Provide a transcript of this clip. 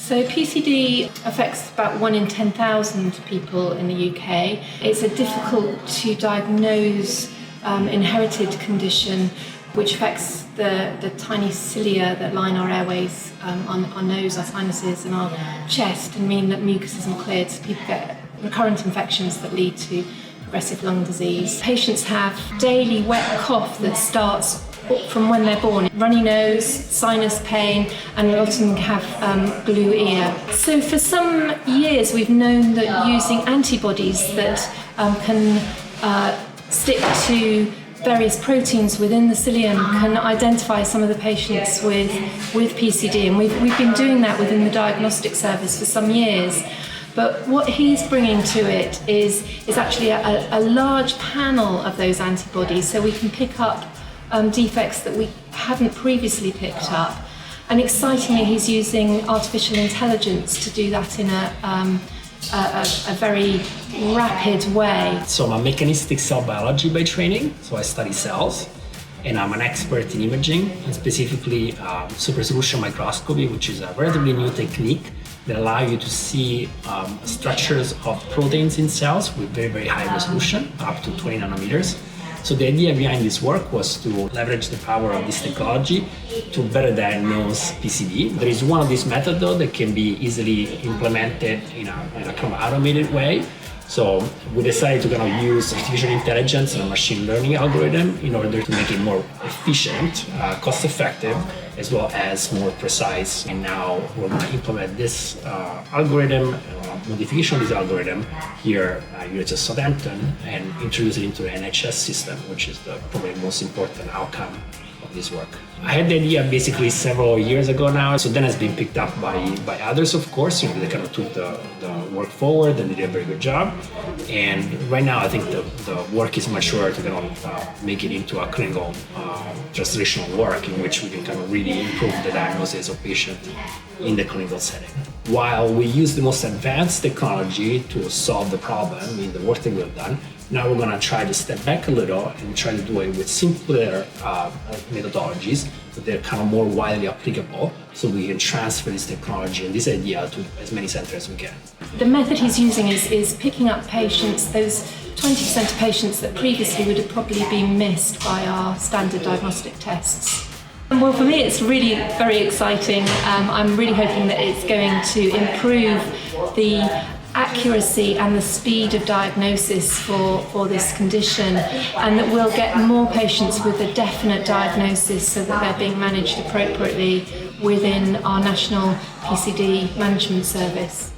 So PCD affects about 1 in 10,000 people in the UK. It's a difficult to diagnose inherited condition which affects the tiny cilia that line our airways, our nose, our sinuses and our chest, and mean that mucus isn't cleared, so people get recurrent infections that lead to progressive lung disease. Patients have daily wet cough that starts from when they're born, runny nose, sinus pain, and often have glue ear. So for some years we've known that using antibodies that can stick to various proteins within the cilium can identify some of the patients with PCD, and we've been doing that within the diagnostic service for some years. But what he's bringing to it is actually a large panel of those antibodies, so we can pick up defects that we hadn't previously picked up. And excitingly, he's using artificial intelligence to do that in a very rapid way. So I'm a mechanistic cell biology by training, so I study cells, and I'm an expert in imaging, and specifically super resolution microscopy, which is a relatively new technique that allow you to see structures of proteins in cells with very, very high resolution, up to 20 nanometers. So the idea behind this work was to leverage the power of this technology to better diagnose PCD. There is one of these methods though that can be easily implemented in a kind of automated way. So we decided to kind of use artificial intelligence and a machine learning algorithm in order to make it more efficient, cost effective, as well as more precise. And now we're going to implement this algorithm, modification of this algorithm here at University of Southampton, and introduce it into the NHS system, which is probably the most important outcome of this work. I had the idea basically several years ago now, so then it's been picked up by others, of course. They kind of took the work forward and they did a very good job. And right now I think the work is mature to kind of make it into a clinical translational work in which we can kind of really improve the diagnosis of patients in the clinical setting. While we use the most advanced technology to solve the problem in the work that we've done, now we're going to try to step back a little and try to do it with simpler methodologies, but they're kind of more widely applicable, so we can transfer this technology and this idea to as many centers as we can. The method he's using is picking up patients, those 20% of patients that previously would have probably been missed by our standard diagnostic tests. Well, for me it's really very exciting. I'm really hoping that it's going to improve the accuracy and the speed of diagnosis for this condition, and that we'll get more patients with a definite diagnosis so that they're being managed appropriately within our national PCD management service.